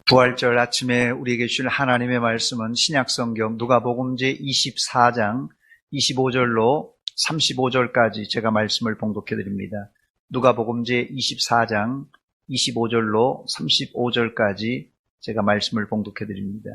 부활절 아침에 우리에게 주실 하나님의 말씀은 신약성경 누가복음 제24장 25절로 35절까지 제가 말씀을 봉독해 드립니다. 누가복음 제24장 25절로 35절까지 제가 말씀을 봉독해 드립니다.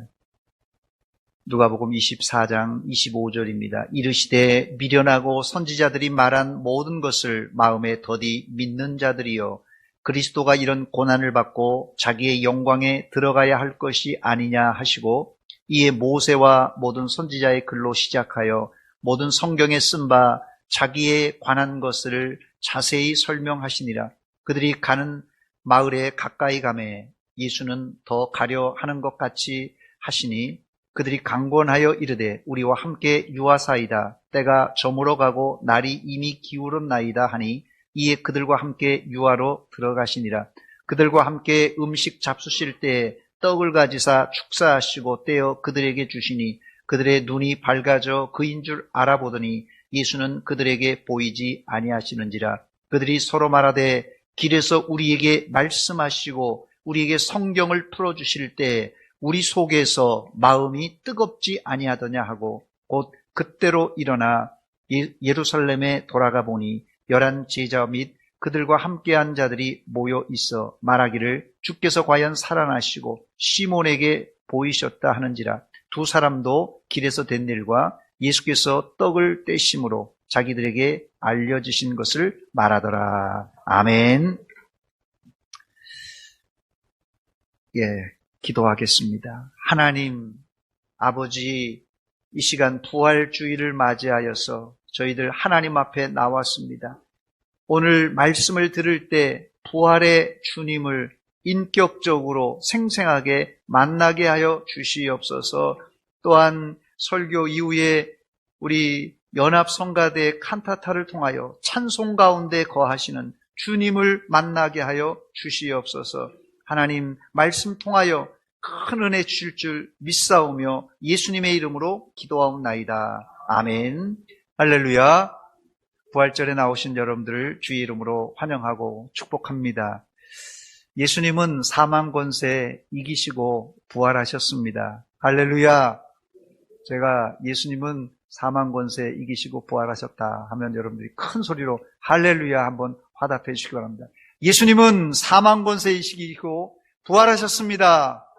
누가복음 24장 25절입니다. 이르시되 미련하고 선지자들이 말한 모든 것을 마음에 더디 믿는 자들이여, 그리스도가 이런 고난을 받고 자기의 영광에 들어가야 할 것이 아니냐 하시고, 이에 모세와 모든 선지자의 글로 시작하여 모든 성경에 쓴 바 자기에 관한 것을 자세히 설명하시니라. 그들이 가는 마을에 가까이 가매 예수는 더 가려 하는 것 같이 하시니, 그들이 강권하여 이르되 우리와 함께 유하사이다. 때가 저물어 가고 날이 이미 기울었나이다 하니, 이에 그들과 함께 유하로 들어가시니라. 그들과 함께 음식 잡수실 때에 떡을 가지사 축사하시고 떼어 그들에게 주시니, 그들의 눈이 밝아져 그인 줄 알아보더니 예수는 그들에게 보이지 아니하시는지라. 그들이 서로 말하되 길에서 우리에게 말씀하시고 우리에게 성경을 풀어주실 때에 우리 속에서 마음이 뜨겁지 아니하더냐 하고, 곧 그때로 일어나 예루살렘에 돌아가 보니 11 제자 및 그들과 함께한 자들이 모여 있어 말하기를 주께서 과연 살아나시고 시몬에게 보이셨다 하는지라. 두 사람도 길에서 된 일과 예수께서 떡을 떼심으로 자기들에게 알려주신 것을 말하더라. 아멘. 기도하겠습니다. 하나님 아버지, 이 시간 부활주의를 맞이하여서 저희들 하나님 앞에 나왔습니다. 오늘 말씀을 들을 때 부활의 주님을 인격적으로 생생하게 만나게 하여 주시옵소서. 또한 설교 이후에 우리 연합성가대 칸타타를 통하여 찬송 가운데 거하시는 주님을 만나게 하여 주시옵소서. 하나님 말씀 통하여 큰 은혜 주실 줄 믿사오며 예수님의 이름으로 기도하옵나이다. 아멘. 할렐루야. 부활절에 나오신 여러분들을 주의 이름으로 환영하고 축복합니다. 예수님은 사망 권세 이기시고 부활하셨습니다. 할렐루야. 제가 예수님은 사망 권세 이기시고 부활하셨다 하면 여러분들이 큰 소리로 할렐루야 한번 화답해 주시기 바랍니다. 예수님은 사망 권세 이기시고 부활하셨습니다.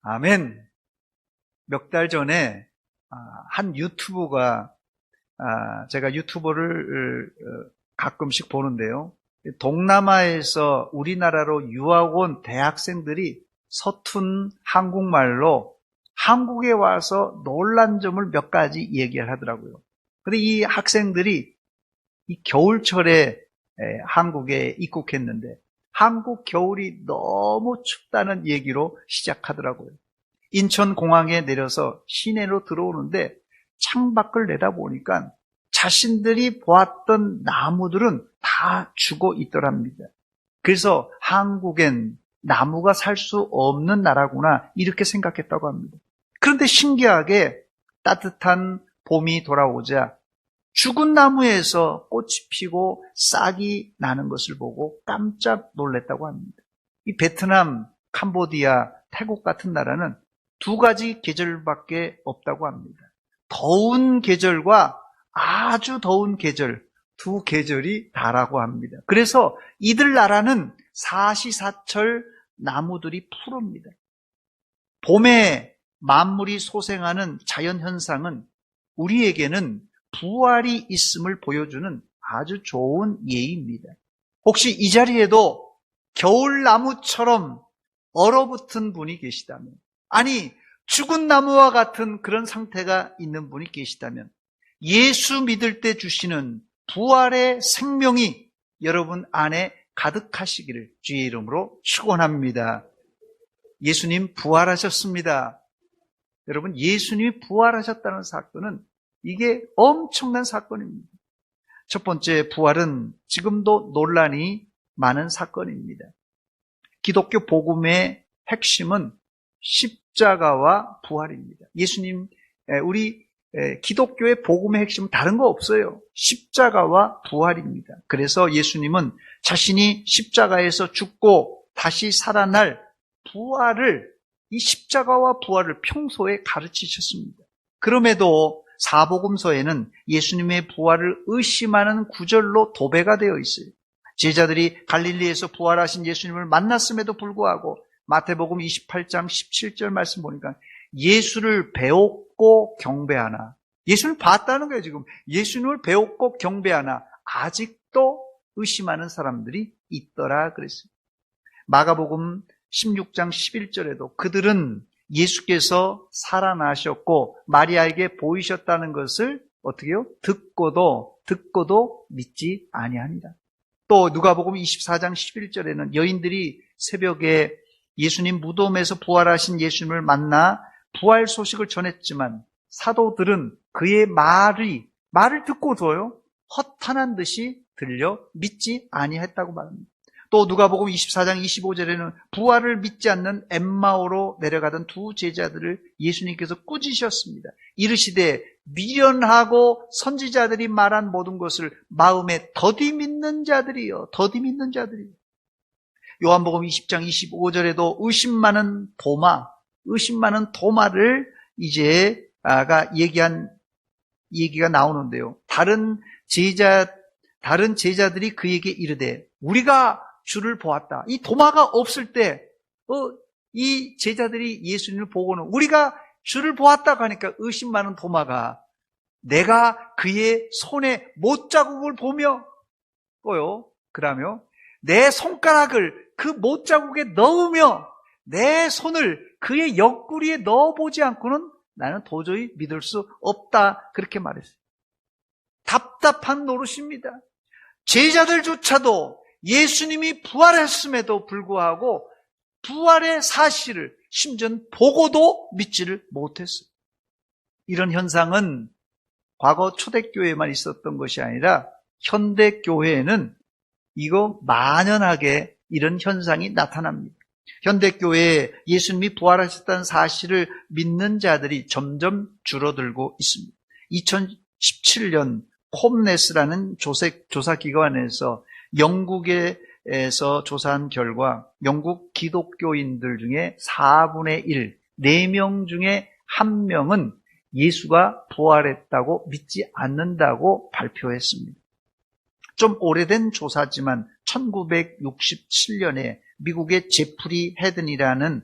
아멘. 몇 달 전에 한 유튜버가, 제가 유튜버를 가끔씩 보는데요, 동남아에서 우리나라로 유학 온 대학생들이 서툰 한국말로 한국에 와서 놀란 점을 몇 가지 얘기를 하더라고요. 그런데 이 학생들이 이 겨울철에 한국에 입국했는데 한국 겨울이 너무 춥다는 얘기로 시작하더라고요. 인천공항에 내려서 시내로 들어오는데 창밖을 내다보니까 자신들이 보았던 나무들은 다 죽어 있더랍니다. 그래서 한국엔 나무가 살 수 없는 나라구나 이렇게 생각했다고 합니다. 그런데 신기하게 따뜻한 봄이 돌아오자 죽은 나무에서 꽃이 피고 싹이 나는 것을 보고 깜짝 놀랐다고 합니다. 이 베트남, 캄보디아, 태국 같은 나라는 두 가지 계절밖에 없다고 합니다. 더운 계절과 아주 더운 계절, 두 계절이 다라고 합니다. 그래서 이들 나라는 사시사철 나무들이 푸릅니다. 봄에 만물이 소생하는 자연현상은 우리에게는 부활이 있음을 보여주는 아주 좋은 예입니다. 혹시 이 자리에도 겨울나무처럼 얼어붙은 분이 계시다면, 아니 죽은 나무와 같은 그런 상태가 있는 분이 계시다면, 예수 믿을 때 주시는 부활의 생명이 여러분 안에 가득하시기를 주의 이름으로 축원합니다. 예수님 부활하셨습니다. 여러분, 예수님이 부활하셨다는 사건은 이게 엄청난 사건입니다. 첫 번째, 부활은 지금도 논란이 많은 사건입니다. 기독교 복음의 핵심은 십자가와 부활입니다. 예수님, 우리 기독교의 복음의 핵심은 다른 거 없어요. 십자가와 부활입니다. 그래서 예수님은 자신이 십자가에서 죽고 다시 살아날 이 십자가와 부활을 평소에 가르치셨습니다. 그럼에도 사복음서에는 예수님의 부활을 의심하는 구절로 도배가 되어 있어요. 제자들이 갈릴리에서 부활하신 예수님을 만났음에도 불구하고 마태복음 28장 17절 말씀 보니까 예수를 배웠고 경배하나, 예수를 봤다는 거예요. 지금 예수님을 배웠고 경배하나 아직도 의심하는 사람들이 있더라 그랬어요. 마가복음 16장 11절에도 그들은 예수께서 살아나셨고 마리아에게 보이셨다는 것을 어떻게요? 듣고도 믿지 아니하니라. 또 누가복음 24장 11절에는 여인들이 새벽에 예수님 무덤에서 부활하신 예수님을 만나 부활 소식을 전했지만 사도들은 그의 말을 듣고도요 허탄한 듯이 들려 믿지 아니했다고 말합니다. 또 누가복음 24장 25절에는 부활을 믿지 않는 엠마오로 내려가던 두 제자들을 예수님께서 꾸짖으셨습니다. 이르시되 미련하고 선지자들이 말한 모든 것을 마음에 더디 믿는 자들이요. 요한복음 20장 25절에도 의심 많은 도마를 이제 얘기가 나오는데요. 다른 제자들이 그에게 이르되 우리가 주를 보았다. 이 도마가 없을 때 이 제자들이 예수님을 보고는 우리가 주를 보았다고 하니까 의심 많은 도마가 내가 그의 손에 못자국을 보며 그러며 내 손가락을 그 못자국에 넣으며 내 손을 그의 옆구리에 넣어보지 않고는 나는 도저히 믿을 수 없다. 그렇게 말했어요. 답답한 노릇입니다. 제자들조차도 예수님이 부활했음에도 불구하고 부활의 사실을 심지어 보고도 믿지를 못했어요. 이런 현상은 과거 초대교회에만 있었던 것이 아니라 현대교회에는 이거 만연하게 이런 현상이 나타납니다. 현대교회에 예수님이 부활하셨다는 사실을 믿는 자들이 점점 줄어들고 있습니다. 2017년 콤네스라는 조사기관에서 영국에서 조사한 결과 영국 기독교인들 중에 4분의 1, 4명 중에 1명은 예수가 부활했다고 믿지 않는다고 발표했습니다. 좀 오래된 조사지만 1967년에 미국의 제프리 헤든이라는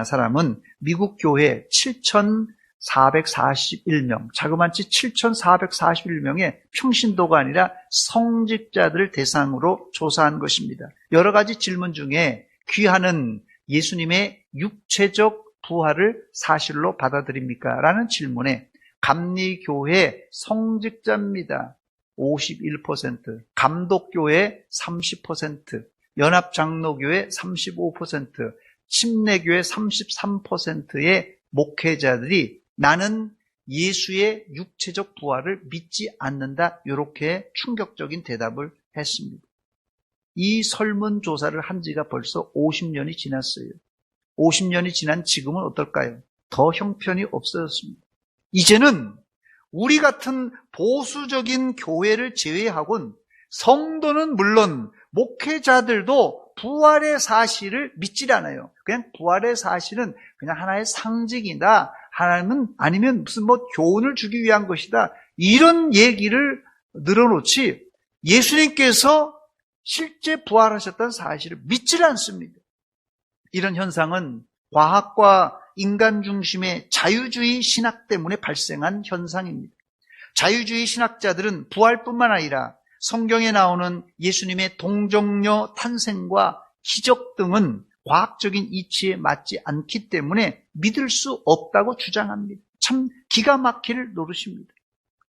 사람은 미국 교회 7,441명, 자그마치 7,441명의 평신도가 아니라 성직자들을 대상으로 조사한 것입니다. 여러 가지 질문 중에 귀하는 예수님의 육체적 부활을 사실로 받아들입니까? 라는 질문에 감리교회 성직자입니다. 51%, 감독교회 30%, 연합장로교회 35%, 침례교회 33%의 목회자들이 나는 예수의 육체적 부활을 믿지 않는다. 이렇게 충격적인 대답을 했습니다. 이 설문조사를 한 지가 벌써 50년이 지났어요. 50년이 지난 지금은 어떨까요? 더 형편이 없어졌습니다. 이제는 우리 같은 보수적인 교회를 제외하고는 성도는 물론 목회자들도 부활의 사실을 믿질 않아요. 그냥 부활의 사실은 그냥 하나의 상징이다. 하나님은 아니면 무슨 교훈을 주기 위한 것이다. 이런 얘기를 늘어놓지 예수님께서 실제 부활하셨다는 사실을 믿질 않습니다. 이런 현상은 과학과 인간 중심의 자유주의 신학 때문에 발생한 현상입니다. 자유주의 신학자들은 부활뿐만 아니라 성경에 나오는 예수님의 동정녀 탄생과 기적 등은 과학적인 이치에 맞지 않기 때문에 믿을 수 없다고 주장합니다. 참 기가 막힐 노릇입니다.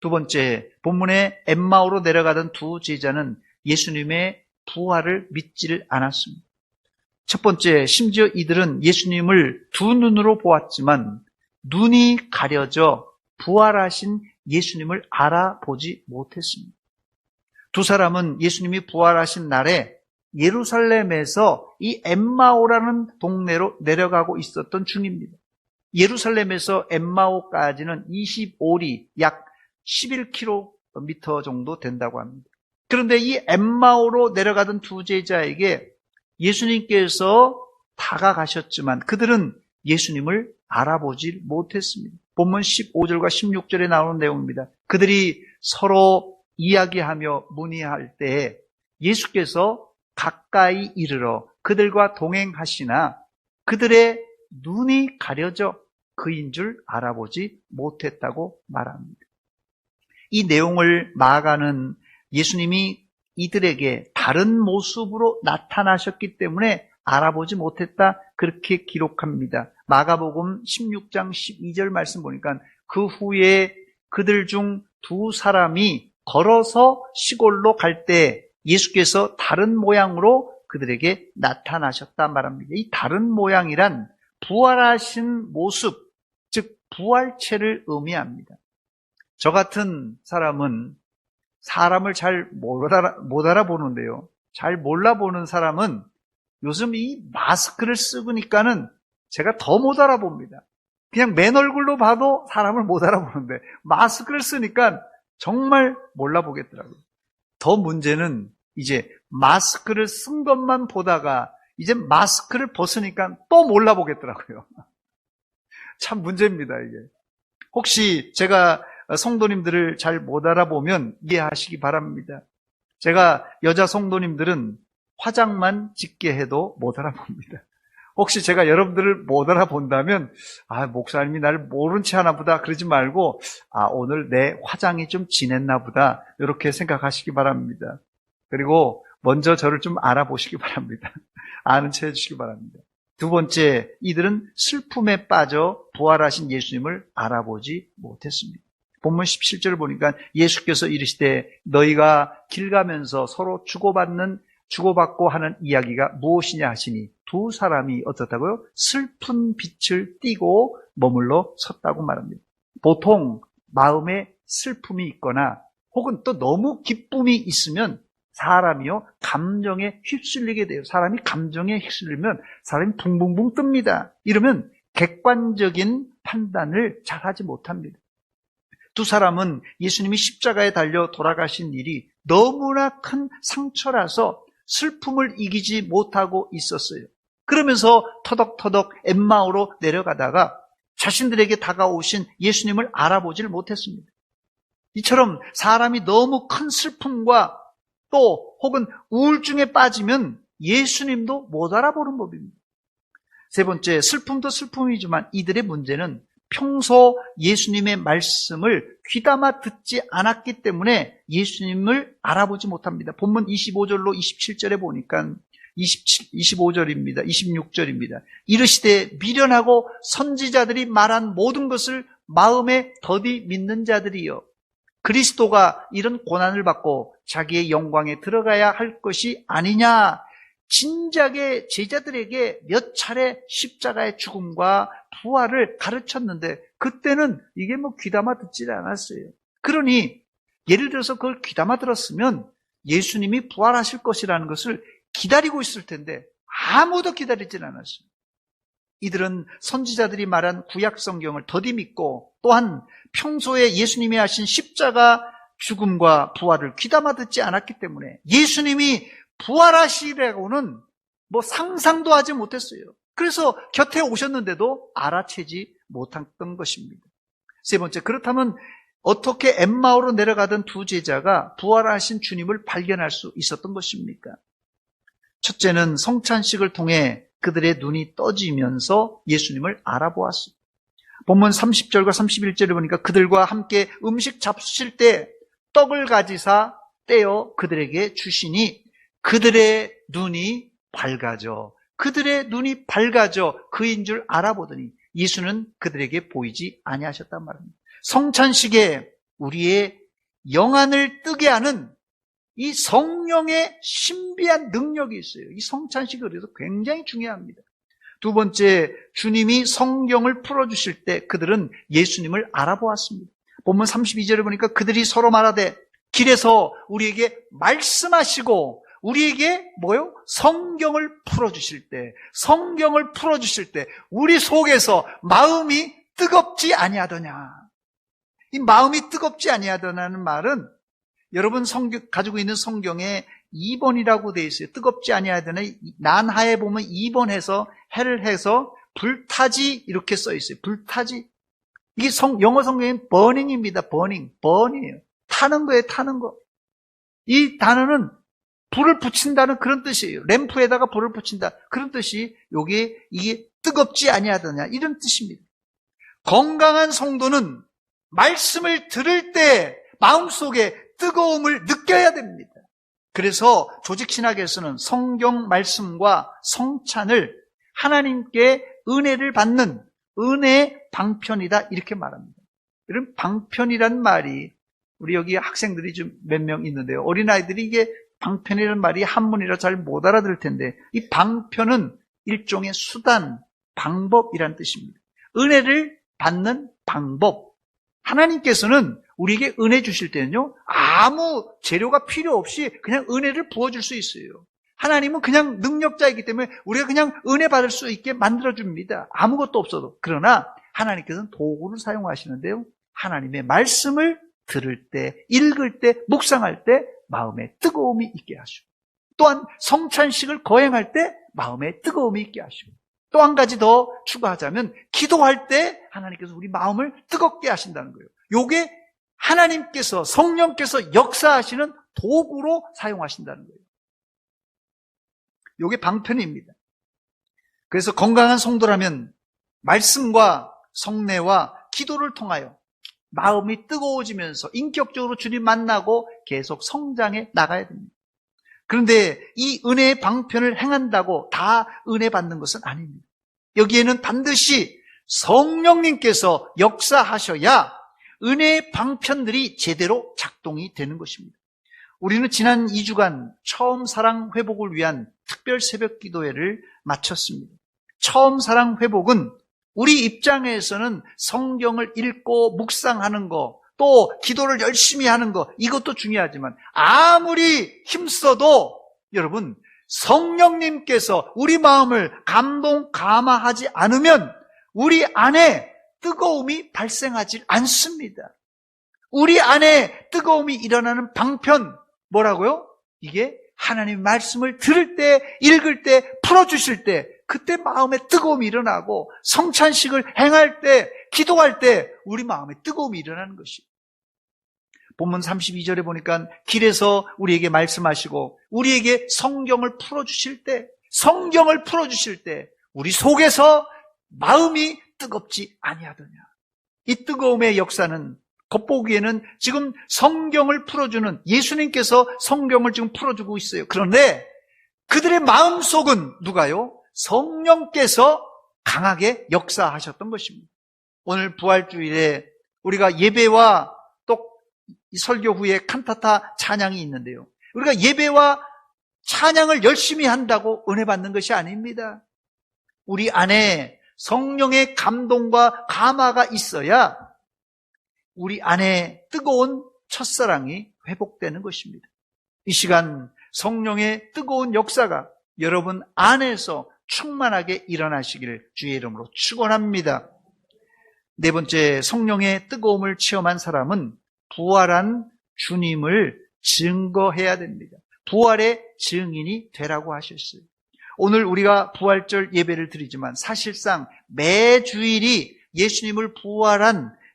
두 번째, 본문에 엠마오로 내려가던 두 제자는 예수님의 부활을 믿지를 않았습니다. 첫 번째, 심지어 이들은 예수님을 두 눈으로 보았지만 눈이 가려져 부활하신 예수님을 알아보지 못했습니다. 두 사람은 예수님이 부활하신 날에 예루살렘에서 이 엠마오라는 동네로 내려가고 있었던 중입니다. 예루살렘에서 엠마오까지는 25리, 약 11km 정도 된다고 합니다. 그런데 이 엠마오로 내려가던 두 제자에게 예수님께서 다가가셨지만 그들은 예수님을 알아보지 못했습니다. 본문 15절과 16절에 나오는 내용입니다. 그들이 서로 이야기하며 문의할 때에 예수께서 가까이 이르러 그들과 동행하시나 그들의 눈이 가려져 그인 줄 알아보지 못했다고 말합니다. 이 내용을 마가는 예수님이 이들에게 다른 모습으로 나타나셨기 때문에 알아보지 못했다, 그렇게 기록합니다. 마가복음 16장 12절 말씀 보니까 그 후에 그들 중 두 사람이 걸어서 시골로 갈 때 예수께서 다른 모양으로 그들에게 나타나셨다 말합니다. 이 다른 모양이란 부활하신 모습, 즉 부활체를 의미합니다. 저 같은 사람은 사람을 잘 못 알아보는데요. 잘 몰라보는 사람은 요즘 이 마스크를 쓰니까는 제가 더 못 알아봅니다. 그냥 맨 얼굴로 봐도 사람을 못 알아보는데 마스크를 쓰니까 정말 몰라보겠더라고요. 더 문제는 이제 마스크를 쓴 것만 보다가 이제 마스크를 벗으니까 또 몰라보겠더라고요. 참 문제입니다, 이게. 혹시 제가 성도님들을 잘 못 알아보면 이해하시기 바랍니다. 제가 여자 성도님들은 화장만 짙게 해도 못 알아봅니다. 혹시 제가 여러분들을 못 알아본다면 목사님이 나를 모른 채 하나 보다 그러지 말고 오늘 내 화장이 좀 진했나 보다 이렇게 생각하시기 바랍니다. 그리고 먼저 저를 좀 알아보시기 바랍니다. 아는 채 해주시기 바랍니다. 두 번째, 이들은 슬픔에 빠져 부활하신 예수님을 알아보지 못했습니다. 본문 17절을 보니까 예수께서 이르시되 너희가 길 가면서 서로 주고받고 하는 이야기가 무엇이냐 하시니 두 사람이 어떻다고요? 슬픈 빛을 띠고 머물러 섰다고 말합니다. 보통 마음에 슬픔이 있거나 혹은 또 너무 기쁨이 있으면 사람이요 감정에 휩쓸리게 돼요. 사람이 감정에 휩쓸리면 사람이 붕붕붕 뜹니다. 이러면 객관적인 판단을 잘하지 못합니다. 두 사람은 예수님이 십자가에 달려 돌아가신 일이 너무나 큰 상처라서 슬픔을 이기지 못하고 있었어요. 그러면서 터덕터덕 엠마오로 내려가다가 자신들에게 다가오신 예수님을 알아보질 못했습니다. 이처럼 사람이 너무 큰 슬픔과 또 혹은 우울증에 빠지면 예수님도 못 알아보는 법입니다. 세 번째, 슬픔도 슬픔이지만 이들의 문제는 평소 예수님의 말씀을 귀담아 듣지 않았기 때문에 예수님을 알아보지 못합니다. 본문 25절로 27절에 보니까 25절입니다. 26절입니다. 이르시되 미련하고 선지자들이 말한 모든 것을 마음에 더디 믿는 자들이여 그리스도가 이런 고난을 받고 자기의 영광에 들어가야 할 것이 아니냐. 진작에 제자들에게 몇 차례 십자가의 죽음과 부활을 가르쳤는데 그때는 이게 귀담아 듣지 않았어요. 그러니 예를 들어서 그걸 귀담아 들었으면 예수님이 부활하실 것이라는 것을 기다리고 있을 텐데 아무도 기다리질 않았어요. 이들은 선지자들이 말한 구약 성경을 더디 믿고 또한 평소에 예수님이 하신 십자가 죽음과 부활을 귀담아 듣지 않았기 때문에 예수님이 부활하시라고는 상상도 하지 못했어요. 그래서 곁에 오셨는데도 알아채지 못했던 것입니다. 세 번째, 그렇다면 어떻게 엠마오로 내려가던 두 제자가 부활하신 주님을 발견할 수 있었던 것입니까? 첫째는 성찬식을 통해 그들의 눈이 떠지면서 예수님을 알아보았습니다. 본문 30절과 31절에 보니까 그들과 함께 음식 잡수실 때 떡을 가지사 떼어 그들에게 주시니 그들의 눈이 밝아져 그인 줄 알아보더니 예수는 그들에게 보이지 아니하셨단 말입니다. 성찬식에 우리의 영안을 뜨게 하는 이 성령의 신비한 능력이 있어요. 이 성찬식이 그래서 굉장히 중요합니다. 두 번째, 주님이 성경을 풀어주실 때 그들은 예수님을 알아보았습니다. 본문 32절에 보니까 그들이 서로 말하되 길에서 우리에게 말씀하시고 우리에게 성경을 풀어주실 때 우리 속에서 마음이 뜨겁지 아니하더냐. 이 마음이 뜨겁지 아니하더냐는 말은 여러분 가지고 있는 성경에 2번이라고 되어 있어요. 뜨겁지 아니하더나 난하에 보면 2번 해서 해를 해서 불타지 이렇게 써 있어요. 불타지. 이게 영어 성경엔 burning입니다. burn이에요. 타는 거예요. 타는 거. 이 단어는 불을 붙인다는 그런 뜻이에요. 램프에다가 불을 붙인다. 그런 뜻이 이게 뜨겁지 아니하더냐 이런 뜻입니다. 건강한 성도는 말씀을 들을 때 마음속에 뜨거움을 느껴야 됩니다. 그래서 조직신학에서는 성경 말씀과 성찬을 하나님께 은혜를 받는 은혜 방편이다 이렇게 말합니다. 이런 방편이란 말이 우리 여기 학생들이 좀 몇 명 있는데요. 어린아이들이 이게 방편이라는 말이 한문이라 잘 못 알아들을 텐데 이 방편은 일종의 수단, 방법이란 뜻입니다. 은혜를 받는 방법. 하나님께서는 우리에게 은혜 주실 때는요, 아무 재료가 필요 없이 그냥 은혜를 부어줄 수 있어요. 하나님은 그냥 능력자이기 때문에 우리가 그냥 은혜 받을 수 있게 만들어줍니다. 아무것도 없어도. 그러나 하나님께서는 도구를 사용하시는데요, 하나님의 말씀을 들을 때, 읽을 때, 묵상할 때 마음에 뜨거움이 있게 하시고, 또한 성찬식을 거행할 때 마음에 뜨거움이 있게 하시고, 또 한 가지 더 추가하자면 기도할 때 하나님께서 우리 마음을 뜨겁게 하신다는 거예요. 요게 하나님께서, 성령께서 역사하시는 도구로 사용하신다는 거예요. 요게 방편입니다. 그래서 건강한 성도라면 말씀과 성례와 기도를 통하여 마음이 뜨거워지면서 인격적으로 주님 만나고 계속 성장해 나가야 됩니다. 그런데 이 은혜의 방편을 행한다고 다 은혜 받는 것은 아닙니다. 여기에는 반드시 성령님께서 역사하셔야 은혜의 방편들이 제대로 작동이 되는 것입니다. 우리는 지난 2주간 처음 사랑 회복을 위한 특별 새벽 기도회를 마쳤습니다. 처음 사랑 회복은 우리 입장에서는 성경을 읽고 묵상하는 거, 또 기도를 열심히 하는 거, 이것도 중요하지만 아무리 힘써도 여러분, 성령님께서 우리 마음을 감동, 감화하지 않으면 우리 안에 뜨거움이 발생하지 않습니다. 우리 안에 뜨거움이 일어나는 방편, 뭐라고요? 이게 하나님의 말씀을 들을 때, 읽을 때, 풀어주실 때, 그때 마음에 뜨거움이 일어나고 성찬식을 행할 때, 기도할 때 우리 마음에 뜨거움이 일어나는 것이에요. 본문 32절에 보니까 길에서 우리에게 말씀하시고 우리에게 성경을 풀어주실 때, 우리 속에서 마음이 뜨겁지 아니하더냐. 이 뜨거움의 역사는 겉보기에는 지금 성경을 풀어주는 예수님께서 성경을 지금 풀어주고 있어요. 그런데 그들의 마음속은 누가요? 성령께서 강하게 역사하셨던 것입니다. 오늘 부활주일에 우리가 예배와 또 이 설교 후에 칸타타 찬양이 있는데요. 우리가 예배와 찬양을 열심히 한다고 은혜 받는 것이 아닙니다. 우리 안에 성령의 감동과 감화가 있어야 우리 안에 뜨거운 첫사랑이 회복되는 것입니다. 이 시간 성령의 뜨거운 역사가 여러분 안에서 충만하게 일어나시기를 주의 이름으로 축원합니다. 네 번째, 성령의 뜨거움을 체험한 사람은 부활한 주님을 증거해야 됩니다. 부활의 증인이 되라고 하셨어요. 오늘 우리가 부활절 예배를 드리지만 사실상 매주일이 예수님을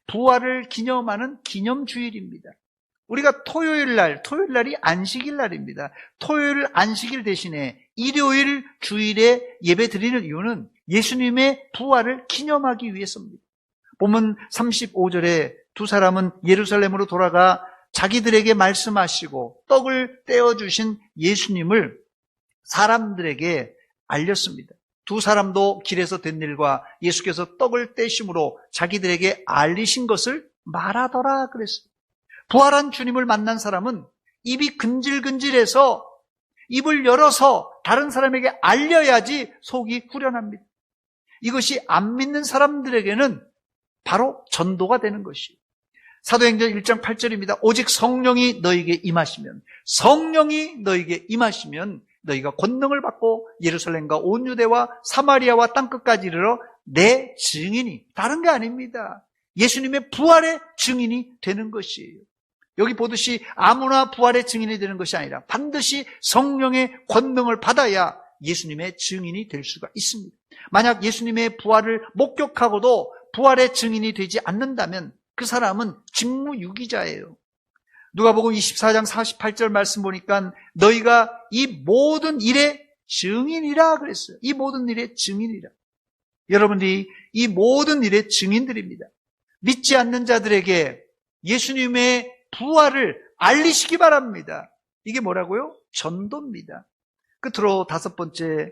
부활을 기념하는 기념주일입니다. 우리가 토요일날이 안식일 날입니다. 토요일 안식일 대신에 일요일 주일에 예배 드리는 이유는 예수님의 부활을 기념하기 위해서입니다. 본문 35절에 두 사람은 예루살렘으로 돌아가 자기들에게 말씀하시고 떡을 떼어주신 예수님을 사람들에게 알렸습니다. 두 사람도 길에서 된 일과 예수께서 떡을 떼심으로 자기들에게 알리신 것을 말하더라 그랬어요. 부활한 주님을 만난 사람은 입이 근질근질해서 입을 열어서 다른 사람에게 알려야지 속이 후련합니다. 이것이 안 믿는 사람들에게는 바로 전도가 되는 것이에요. 사도행전 1장 8절입니다. 오직 성령이 너에게 임하시면 너희가 권능을 받고 예루살렘과 온 유대와 사마리아와 땅끝까지 이르러 내 증인이, 다른 게 아닙니다. 예수님의 부활의 증인이 되는 것이에요. 여기 보듯이 아무나 부활의 증인이 되는 것이 아니라 반드시 성령의 권능을 받아야 예수님의 증인이 될 수가 있습니다. 만약 예수님의 부활을 목격하고도 부활의 증인이 되지 않는다면 그 사람은 직무유기자예요. 누가복음 24장 48절 말씀 보니까 너희가 이 모든 일의 증인이라 그랬어요. 이 모든 일의 증인이라. 여러분들이 이 모든 일의 증인들입니다. 믿지 않는 자들에게 예수님의 부활을 알리시기 바랍니다. 이게 뭐라고요? 전도입니다. 끝으로 다섯 번째,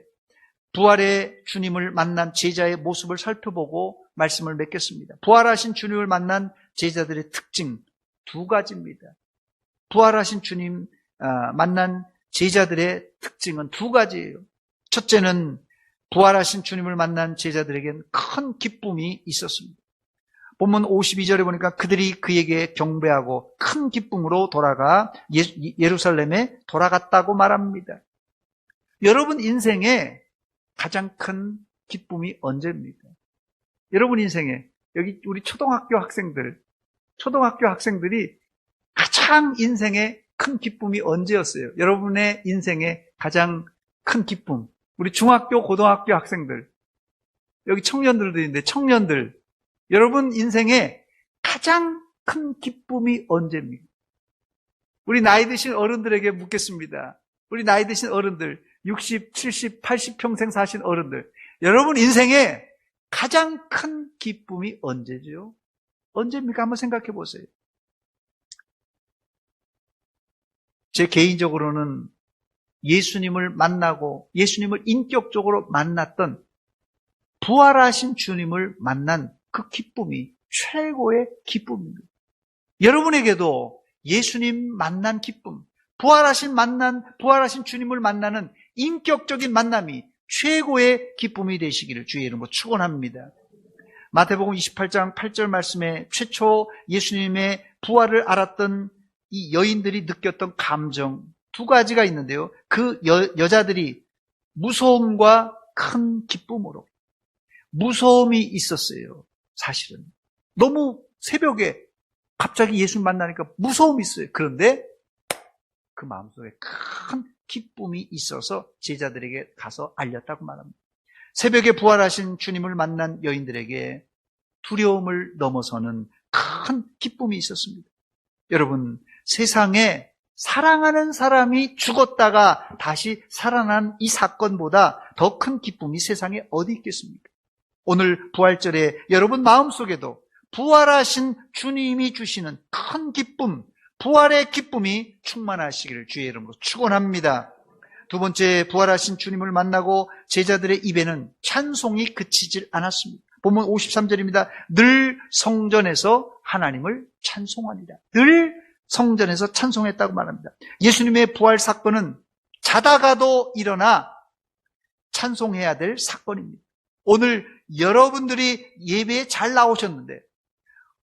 부활의 주님을 만난 제자의 모습을 살펴보고 말씀을 맺겠습니다. 부활하신 주님을 만난 제자들의 특징 두 가지입니다. 부활하신 주님 만난 제자들의 특징은 두 가지예요. 첫째는 부활하신 주님을 만난 제자들에겐 큰 기쁨이 있었습니다. 본문 52절에 보니까 그들이 그에게 경배하고 큰 기쁨으로 돌아가 예루살렘에 돌아갔다고 말합니다. 여러분 인생에 가장 큰 기쁨이 언제입니까? 여러분 인생에, 여기 우리 초등학교 학생들이 가장 인생에 큰 기쁨이 언제였어요? 여러분의 인생에 가장 큰 기쁨. 우리 중학교, 고등학교 학생들, 여기 청년들도 있는데 청년들, 여러분 인생에 가장 큰 기쁨이 언제입니까? 우리 나이 드신 어른들에게 묻겠습니다. 우리 나이 드신 어른들, 60, 70, 80 평생 사신 어른들, 여러분 인생에 가장 큰 기쁨이 언제죠? 언제입니까? 한번 생각해 보세요. 제 개인적으로는 예수님을 만나고 예수님을 인격적으로 만났던 부활하신 주님을 만난 그 기쁨이 최고의 기쁨입니다. 여러분에게도 예수님 만난 기쁨, 부활하신 주님을 만나는 인격적인 만남이 최고의 기쁨이 되시기를 주의 이름으로 축원합니다. 마태복음 28장 8절 말씀에 최초 예수님의 부활을 알았던 이 여인들이 느꼈던 감정 두 가지가 있는데요. 그 여자들이 무서움과 큰 기쁨으로, 무서움이 있었어요. 사실은 너무 새벽에 갑자기 예수님 만나니까 무서움이 있어요. 그런데 그 마음속에 큰 기쁨이 있어서 제자들에게 가서 알렸다고 말합니다. 새벽에 부활하신 주님을 만난 여인들에게 두려움을 넘어서는 큰 기쁨이 있었습니다. 여러분, 세상에 사랑하는 사람이 죽었다가 다시 살아난 이 사건보다 더 큰 기쁨이 세상에 어디 있겠습니까? 오늘 부활절에 여러분 마음속에도 부활하신 주님이 주시는 큰 기쁨, 부활의 기쁨이 충만하시기를 주의 이름으로 축원합니다. 두 번째, 부활하신 주님을 만나고 제자들의 입에는 찬송이 그치질 않았습니다. 본문 53절입니다. 늘 성전에서 하나님을 찬송하니라. 늘 성전에서 찬송했다고 말합니다. 예수님의 부활 사건은 자다가도 일어나 찬송해야 될 사건입니다. 오늘 여러분들이 예배에 잘 나오셨는데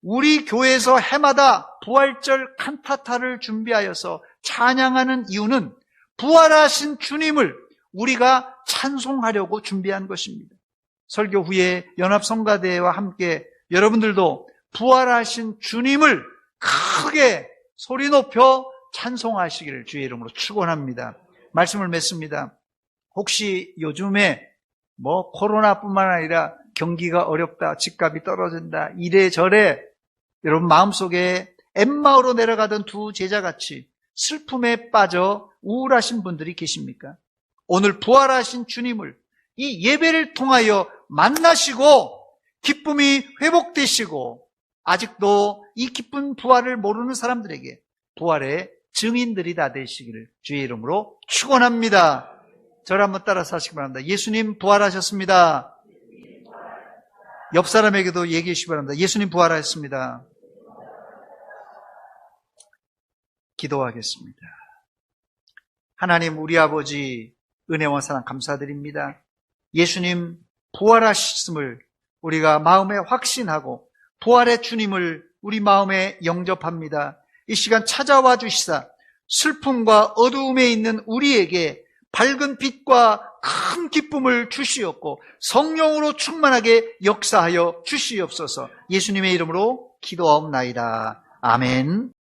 우리 교회에서 해마다 부활절 칸타타를 준비하여서 찬양하는 이유는 부활하신 주님을 우리가 찬송하려고 준비한 것입니다. 설교 후에 연합성가대회와 함께 여러분들도 부활하신 주님을 크게 소리 높여 찬송하시기를 주의 이름으로 축원합니다. 말씀을 맺습니다. 혹시 요즘에 코로나뿐만 아니라 경기가 어렵다, 집값이 떨어진다, 이래저래 여러분 마음속에 엠마오로 내려가던 두 제자같이 슬픔에 빠져 우울하신 분들이 계십니까? 오늘 부활하신 주님을 이 예배를 통하여 만나시고 기쁨이 회복되시고 아직도 이 기쁜 부활을 모르는 사람들에게 부활의 증인들이 다 되시기를 주의 이름으로 축원합니다. 저를 한번 따라서 하시기 바랍니다. 예수님 부활하셨습니다. 옆 사람에게도 얘기해 주시기 바랍니다. 예수님 부활하셨습니다. 기도하겠습니다. 하나님 우리 아버지 은혜와 사랑 감사드립니다. 예수님 부활하셨음을 우리가 마음에 확신하고 부활의 주님을 우리 마음에 영접합니다. 이 시간 찾아와 주시사 슬픔과 어두움에 있는 우리에게 밝은 빛과 큰 기쁨을 주시옵고 성령으로 충만하게 역사하여 주시옵소서. 예수님의 이름으로 기도하옵나이다. 아멘.